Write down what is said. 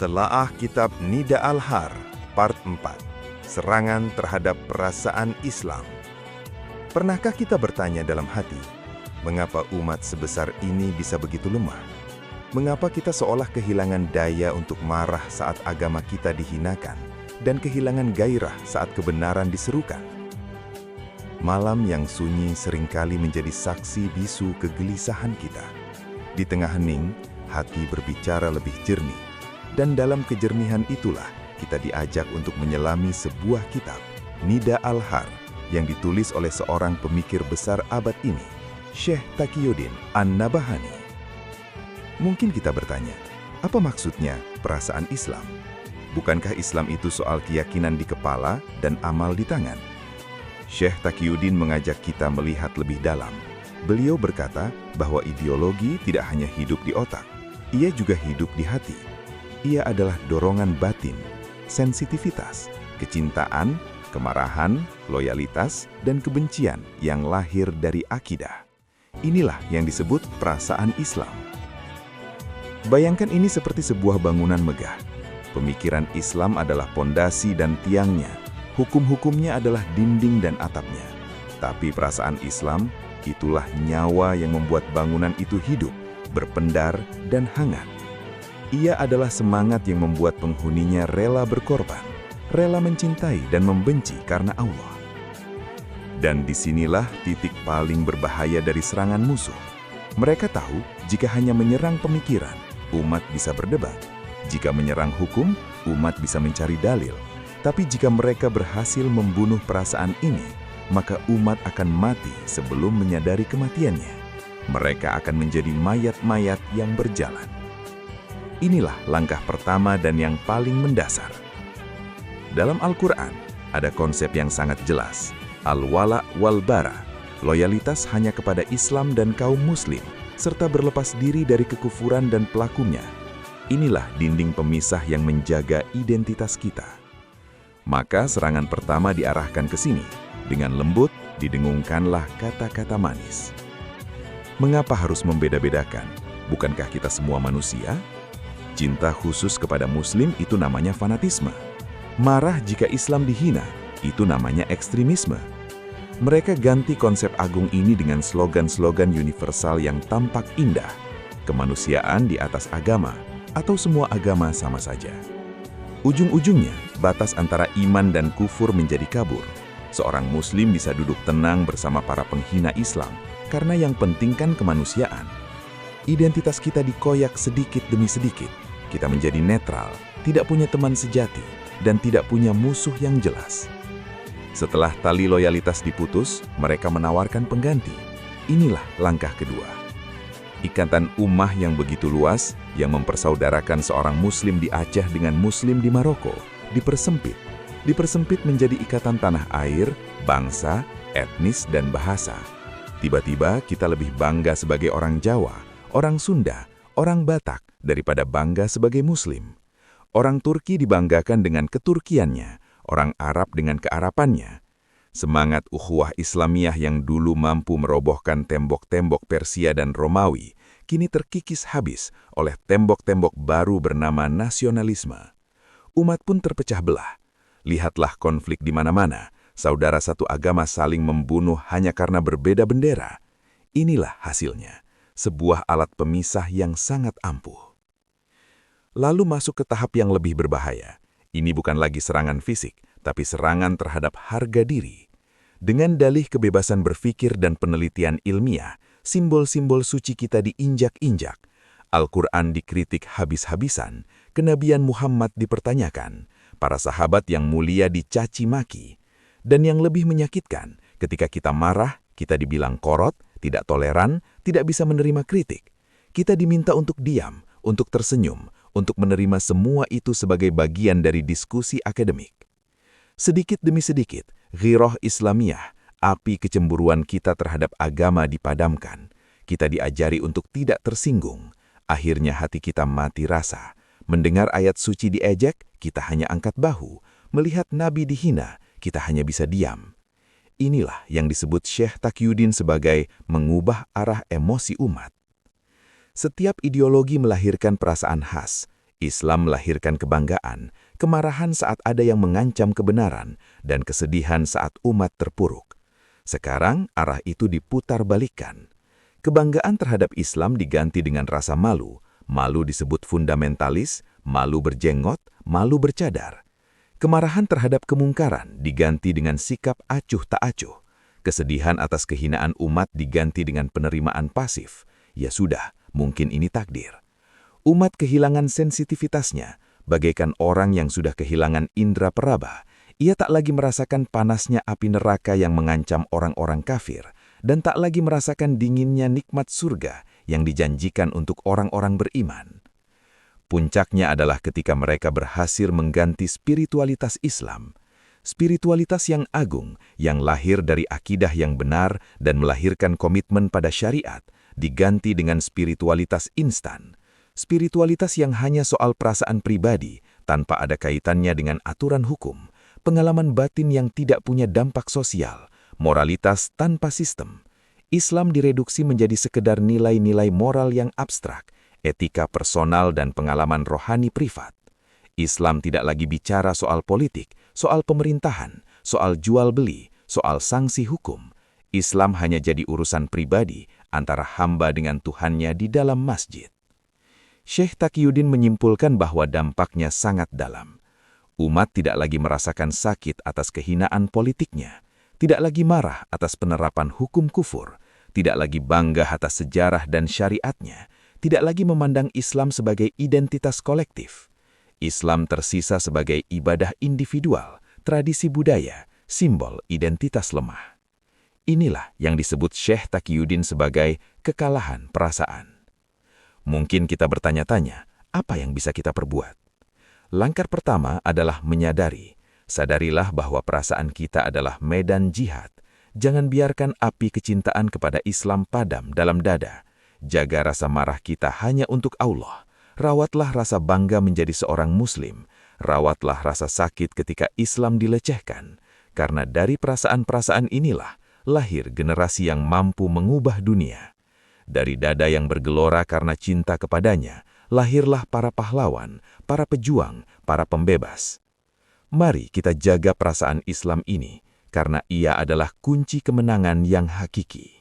Telaah Kitab Nida Al-Har, Part 4, Serangan terhadap Perasaan Islam. Pernahkah kita bertanya dalam hati, mengapa umat sebesar ini bisa begitu lemah? Mengapa kita seolah kehilangan daya untuk marah saat agama kita dihinakan dan kehilangan gairah saat kebenaran diserukan? Malam yang sunyi seringkali menjadi saksi bisu kegelisahan kita. Di tengah hening, hati berbicara lebih jernih. Dan dalam kejernihan itulah kita diajak untuk menyelami sebuah kitab, Nida Al-Har, yang ditulis oleh seorang pemikir besar abad ini, Syekh Taqiyuddin An-Nabahani. Mungkin kita bertanya, apa maksudnya perasaan Islam? Bukankah Islam itu soal keyakinan di kepala dan amal di tangan? Syekh Taqiyuddin mengajak kita melihat lebih dalam. Beliau berkata bahwa ideologi tidak hanya hidup di otak, ia juga hidup di hati. Ia adalah dorongan batin, sensitivitas, kecintaan, kemarahan, loyalitas, dan kebencian yang lahir dari akidah. Inilah yang disebut perasaan Islam. Bayangkan ini seperti sebuah bangunan megah. Pemikiran Islam adalah pondasi dan tiangnya. Hukum-hukumnya adalah dinding dan atapnya. Tapi perasaan Islam, itulah nyawa yang membuat bangunan itu hidup, berpendar, dan hangat. Ia adalah semangat yang membuat penghuninya rela berkorban, rela mencintai dan membenci karena Allah. Dan disinilah titik paling berbahaya dari serangan musuh. Mereka tahu jika hanya menyerang pemikiran, umat bisa berdebat. Jika menyerang hukum, umat bisa mencari dalil. Tapi jika mereka berhasil membunuh perasaan ini, maka umat akan mati sebelum menyadari kematiannya. Mereka akan menjadi mayat-mayat yang berjalan. Inilah langkah pertama dan yang paling mendasar. Dalam Al-Quran, ada konsep yang sangat jelas, al-wala wal-bara, loyalitas hanya kepada Islam dan kaum muslim, serta berlepas diri dari kekufuran dan pelakunya. Inilah dinding pemisah yang menjaga identitas kita. Maka serangan pertama diarahkan ke sini, dengan lembut didengungkanlah kata-kata manis. Mengapa harus membeda-bedakan? Bukankah kita semua manusia? Cinta khusus kepada Muslim itu namanya fanatisme. Marah jika Islam dihina, itu namanya ekstremisme. Mereka ganti konsep agung ini dengan slogan-slogan universal yang tampak indah. Kemanusiaan di atas agama, atau semua agama sama saja. Ujung-ujungnya, batas antara iman dan kufur menjadi kabur. Seorang Muslim bisa duduk tenang bersama para penghina Islam, karena yang penting kan kemanusiaan. Identitas kita dikoyak sedikit demi sedikit. Kita menjadi netral, tidak punya teman sejati, dan tidak punya musuh yang jelas. Setelah tali loyalitas diputus, mereka menawarkan pengganti. Inilah langkah kedua. Ikatan ummah yang begitu luas, yang mempersaudarakan seorang Muslim di Aceh dengan Muslim di Maroko, dipersempit. Dipersempit menjadi ikatan tanah air, bangsa, etnis, dan bahasa. Tiba-tiba kita lebih bangga sebagai orang Jawa, orang Sunda, orang Batak, daripada bangga sebagai Muslim. Orang Turki dibanggakan dengan keturkiannya, orang Arab dengan kearapannya. Semangat ukhuwah Islamiyah yang dulu mampu merobohkan tembok-tembok Persia dan Romawi, kini terkikis habis oleh tembok-tembok baru bernama nasionalisme. Umat pun terpecah belah. Lihatlah konflik di mana-mana, saudara satu agama saling membunuh hanya karena berbeda bendera. Inilah hasilnya, sebuah alat pemisah yang sangat ampuh. Lalu masuk ke tahap yang lebih berbahaya. Ini bukan lagi serangan fisik, tapi serangan terhadap harga diri. Dengan dalih kebebasan berpikir dan penelitian ilmiah, simbol-simbol suci kita diinjak-injak. Al-Quran dikritik habis-habisan, kenabian Muhammad dipertanyakan, para sahabat yang mulia dicaci maki. Dan yang lebih menyakitkan, ketika kita marah, kita dibilang korot, tidak toleran, tidak bisa menerima kritik. Kita diminta untuk diam, untuk tersenyum, untuk menerima semua itu sebagai bagian dari diskusi akademik. Sedikit demi sedikit, ghirah Islamiyah, api kecemburuan kita terhadap agama dipadamkan. Kita diajari untuk tidak tersinggung. Akhirnya hati kita mati rasa. Mendengar ayat suci diejek, kita hanya angkat bahu. Melihat Nabi dihina, kita hanya bisa diam. Inilah yang disebut Syekh Taqiyuddin sebagai mengubah arah emosi umat. Setiap ideologi melahirkan perasaan khas. Islam melahirkan kebanggaan, kemarahan saat ada yang mengancam kebenaran, dan kesedihan saat umat terpuruk. Sekarang arah itu diputar balikan. Kebanggaan terhadap Islam diganti dengan rasa malu. Malu disebut fundamentalis, malu berjenggot, malu bercadar. Kemarahan terhadap kemungkaran diganti dengan sikap acuh tak acuh. Kesedihan atas kehinaan umat diganti dengan penerimaan pasif. Ya sudah, mungkin ini takdir. Umat kehilangan sensitivitasnya, bagaikan orang yang sudah kehilangan indera peraba. Ia tak lagi merasakan panasnya api neraka yang mengancam orang-orang kafir, dan tak lagi merasakan dinginnya nikmat surga yang dijanjikan untuk orang-orang beriman. Puncaknya adalah ketika mereka berhasil mengganti spiritualitas Islam. Spiritualitas yang agung, yang lahir dari akidah yang benar dan melahirkan komitmen pada syariat, diganti dengan spiritualitas instan. Spiritualitas yang hanya soal perasaan pribadi, tanpa ada kaitannya dengan aturan hukum, pengalaman batin yang tidak punya dampak sosial, moralitas tanpa sistem. Islam direduksi menjadi sekedar nilai-nilai moral yang abstrak, etika personal dan pengalaman rohani privat. Islam tidak lagi bicara soal politik, soal pemerintahan, soal jual-beli, soal sanksi hukum. Islam hanya jadi urusan pribadi antara hamba dengan Tuhannya di dalam masjid. Syekh Taqiyuddin menyimpulkan bahwa dampaknya sangat dalam. Umat tidak lagi merasakan sakit atas kehinaan politiknya, tidak lagi marah atas penerapan hukum kufur, tidak lagi bangga atas sejarah dan syariatnya, tidak lagi memandang Islam sebagai identitas kolektif. Islam tersisa sebagai ibadah individual, tradisi budaya, simbol identitas lemah. Inilah yang disebut Syekh Taqiyuddin sebagai kekalahan perasaan. Mungkin kita bertanya-tanya, apa yang bisa kita perbuat? Langkah pertama adalah menyadari. Sadarilah bahwa perasaan kita adalah medan jihad. Jangan biarkan api kecintaan kepada Islam padam dalam dada. Jaga rasa marah kita hanya untuk Allah. Rawatlah rasa bangga menjadi seorang Muslim. Rawatlah rasa sakit ketika Islam dilecehkan. Karena dari perasaan-perasaan inilah lahir generasi yang mampu mengubah dunia. Dari dada yang bergelora karena cinta kepadanya, lahirlah para pahlawan, para pejuang, para pembebas. Mari kita jaga perasaan Islam ini, karena ia adalah kunci kemenangan yang hakiki.